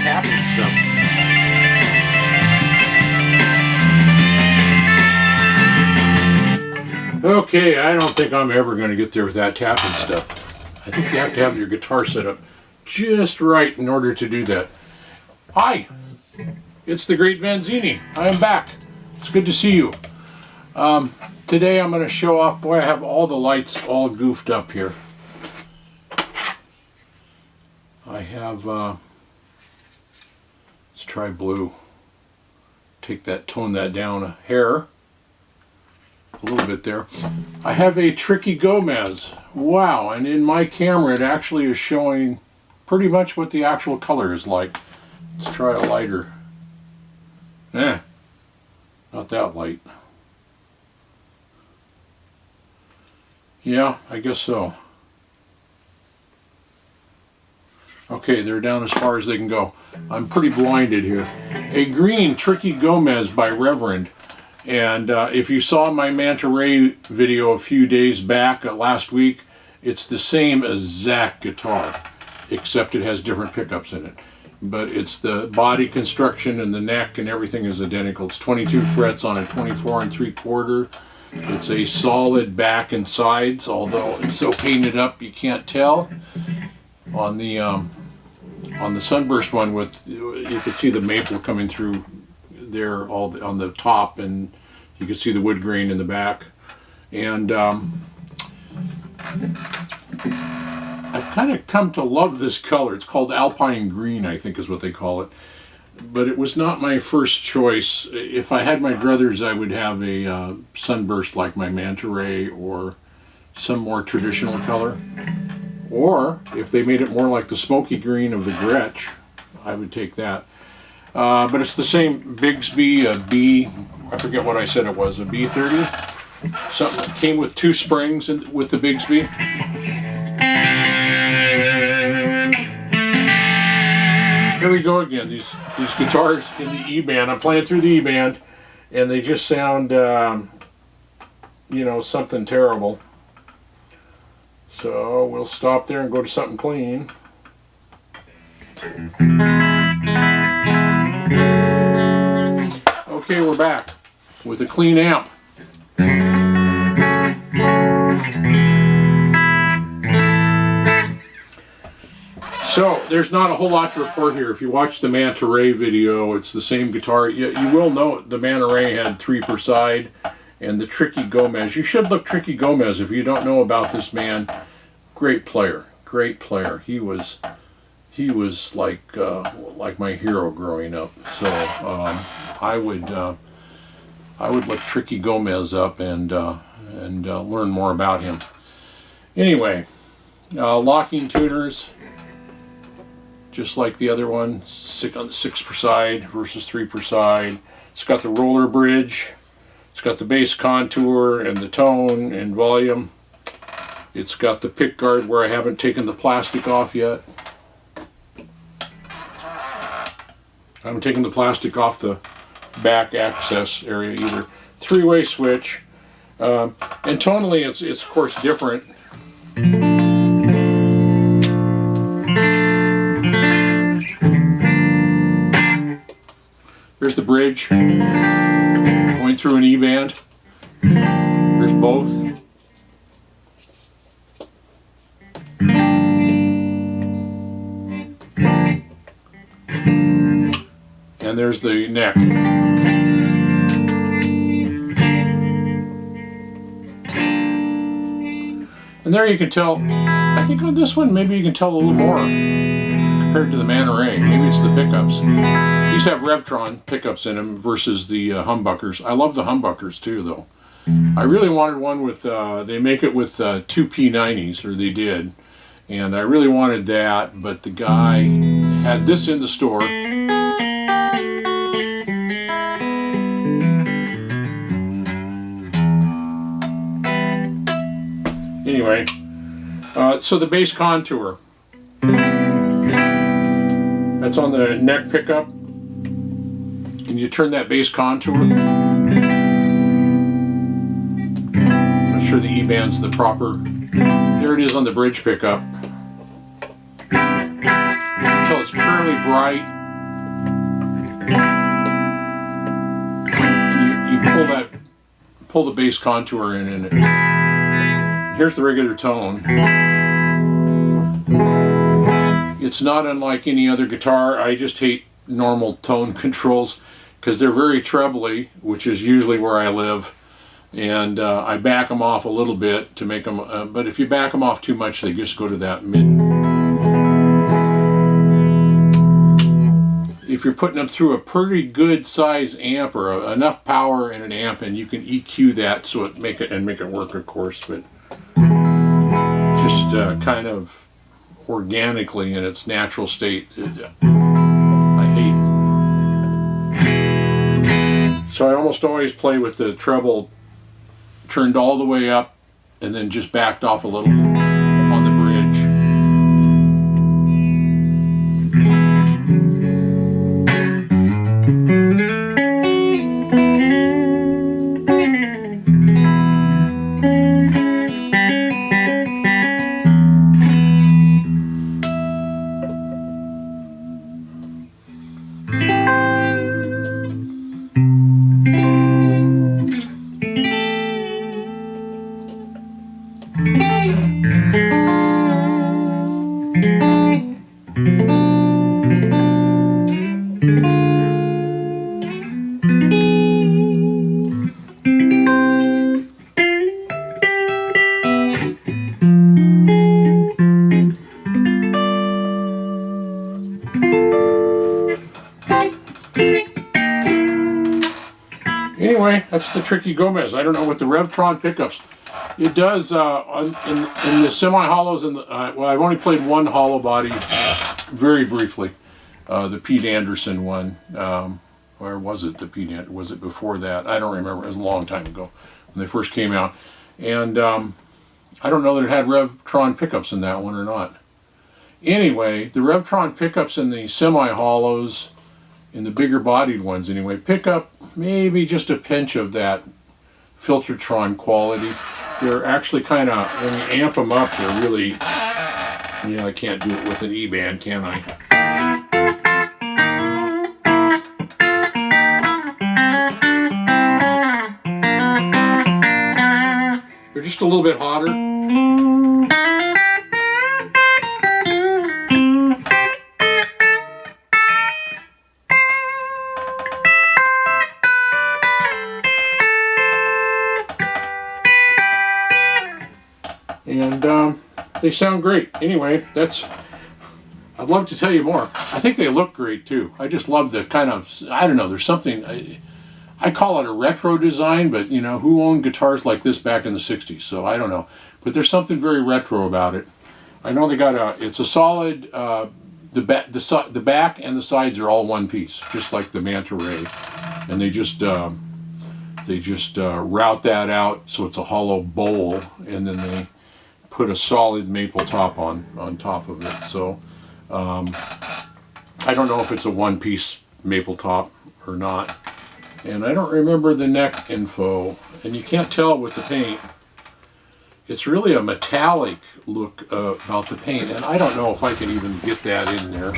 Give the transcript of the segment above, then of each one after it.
tapping stuff. Okay, I don't think I'm ever going to get there with that tapping stuff. I think you have to have your guitar set up just right in order to do that. Hi, it's the great Vanzini. I am back. It's good to see you. Today I'm going to show off, boy, I have all the lights all goofed up here. I have, let's try blue. Take that, tone that down a hair. A little bit there. I have a Tricky Gomez. Wow, and in my camera it actually is showing pretty much what the actual color is like. Let's try a lighter. Not that light. Yeah, I guess so. Okay, they're down as far as they can go. I'm pretty blinded here. A green Tricky Gomez by Reverend. And if you saw my Manta Ray video a few days back, last week, it's the same exact guitar, except it has different pickups in it. But it's the body construction and the neck and everything is identical. It's 22 frets on a 24 3/4. It's a solid back and sides, although it's so painted up you can't tell. On the Sunburst one, with you can see the maple coming through there all on the top, and you can see the wood grain in the back. And I've kind of come to love this color. It's called Alpine Green, I think is what they call it. But it was not my first choice. If I had my druthers, I would have a Sunburst like my Manta Ray, or some more traditional color. Or if they made it more like the smoky green of the Gretsch, I would take that. But it's the same Bigsby, a B, I forget what I said it was, a B30. Something that came with 2 springs with the Bigsby. Here we go again, these guitars in the E-band. I'm playing through the E-band, and they just sound, you know, something terrible. So we'll stop there and go to something clean. Okay, we're back with a clean amp. So there's not a whole lot to report here. If you watch the Manta Ray video, it's the same guitar. You will note the Manta Ray had 3 per side, and the Tricky Gomez. You should look Tricky Gomez if you don't know about this man. Great player, great player. He was like my hero growing up. So I would look Tricky Gomez up and learn more about him. Anyway, locking tuners, just like the other one, 6 per side versus 3 per side. It's got the roller bridge. It's got the bass contour and the tone and volume. It's got the pick guard where I haven't taken the plastic off yet. I haven't taken the plastic off the back access area either. 3-way switch. And tonally it's of course different. There's the bridge going through an E-band. There's both. And there's the neck. And there you can tell, I think on this one maybe you can tell a little more compared to the Manta Ray. Maybe it's the pickups. These have Revtron pickups in them versus the humbuckers. I love the humbuckers too though. I really wanted one with, they make it with 2 P90s, or they did. And I really wanted that, but the guy had this in the store. Anyway, so the bass contour, that's on the neck pickup, and you turn that bass contour. I'm not sure the E-band's the proper, there it is on the bridge pickup. Until it's fairly bright, pull the bass contour in, and here's the regular tone. It's not unlike any other guitar. I just hate normal tone controls because they're very trebly, which is usually where I live, and I back them off a little bit to make them, but if you back them off too much, they just go to that mid. If you're putting them through a pretty good size amp or enough power in an amp, and you can EQ that so it make it work, of course, but just kind of organically in its natural state, I hate. So I almost always play with the treble turned all the way up and then just backed off a little on the bridge. Anyway, that's the Tricky Gomez. I don't know what the Revtron pickups. It does in the semi-hollows, and well, I've only played one hollow body very briefly, the Pete Anderson one, or was it the Pete Anderson? Was it before that? I don't remember. It was a long time ago when they first came out, and I don't know that it had Revtron pickups in that one or not. Anyway, the Revtron pickups in the semi-hollows, in the bigger bodied ones anyway, pick up maybe just a pinch of that Filtertron quality. They're actually kind of, when you amp them up, they're really, yeah, I can't do it with an E-band, can I? They're just a little bit hotter. And they sound great. Anyway, I'd love to tell you more. I think they look great too. I just love the kind of, I don't know, there's something, I call it a retro design, but you know, who owned guitars like this back in the 60s? So I don't know. But there's something very retro about it. I know they got it's a solid, the back and the sides are all one piece, just like the Manta Ray. And they just route that out so it's a hollow bowl, and then they put a solid maple top on top of it. So I don't know if it's a one-piece maple top or not, and I don't remember the neck info, and you can't tell with the paint. It's really a metallic look about the paint, and I don't know if I can even get that in there,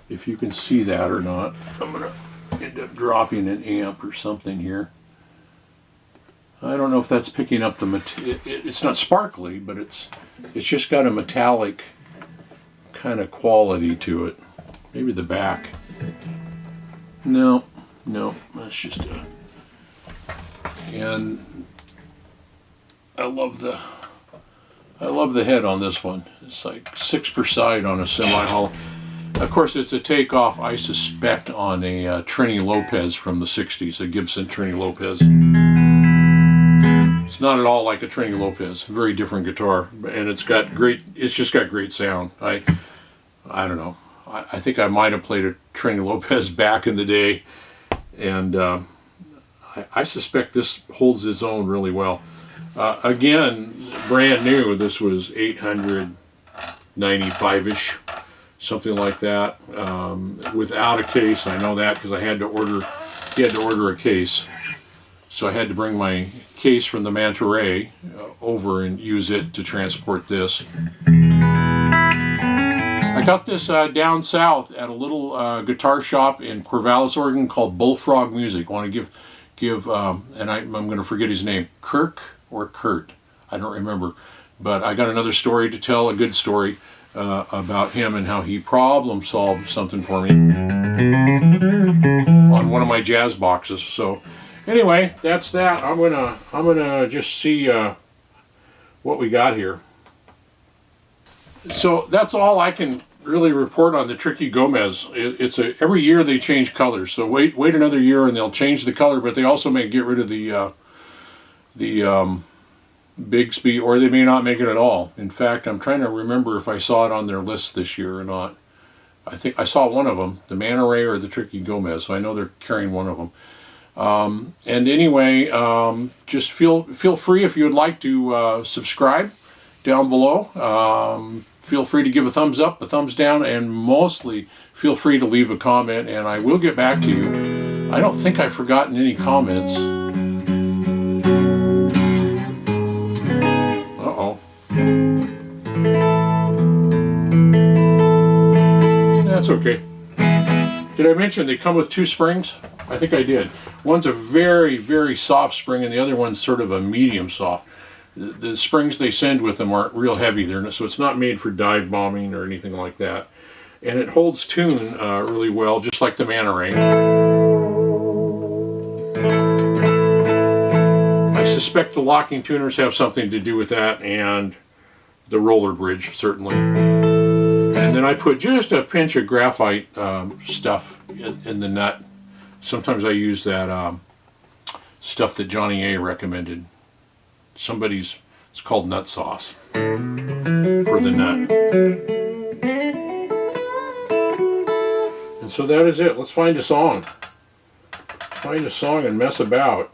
if you can see that or not. I'm gonna end up dropping an amp or something here. I don't know if that's picking up the it's not sparkly, but it's just got a metallic kind of quality to it. Maybe the back. No, that's just a. And I love the head on this one. It's like 6 per side on a semi-hollow. Of course, it's a takeoff, I suspect, on a Trini Lopez from the 60s, a Gibson Trini Lopez. It's not at all like a Trini Lopez. Very different guitar, and it's just got great sound. I don't know. I think I might have played a Trini Lopez back in the day, and I suspect this holds its own really well. Again, brand new. This was $895-ish. Something like that, without a case. I know that because he had to order a case, so I had to bring my case from the Manta Ray over and use it to transport this. I got this down south at a little guitar shop in Corvallis, Oregon called Bullfrog Music. I want to give and I'm going to forget his name, Kirk or Kurt, I don't remember, but I got another story to tell, a good story about him and how he problem solved something for me on one of my jazz boxes. So anyway, that's that. I'm gonna just see what we got here. So that's all I can really report on the Tricky Gomez. Every year they change colors. So wait another year and they'll change the color, but they also may get rid of the Bigsby, or they may not make it at all. In fact, I'm trying to remember if I saw it on their list this year or not. I think I saw one of them, the Manta Ray or the Tricky Gomez, so I know they're carrying one of them. And anyway, just feel free if you would like to subscribe down below. Feel free to give a thumbs up, a thumbs down, and mostly feel free to leave a comment, and I will get back to you. I don't think I've forgotten any comments. Uh-oh. That's okay. Did I mention they come with 2 springs? I think I did. One's a very, very soft spring, and the other one's sort of a medium soft. The springs they send with them aren't real heavy, so it's not made for dive bombing or anything like that. And it holds tune really well, just like the Manta Ray. I suspect the locking tuners have something to do with that, and the roller bridge, certainly. And then I put just a pinch of graphite stuff in the nut. Sometimes I use that stuff that Johnny A recommended. It's called nut sauce for the nut. And so that is it. Let's find a song. Find a song and mess about.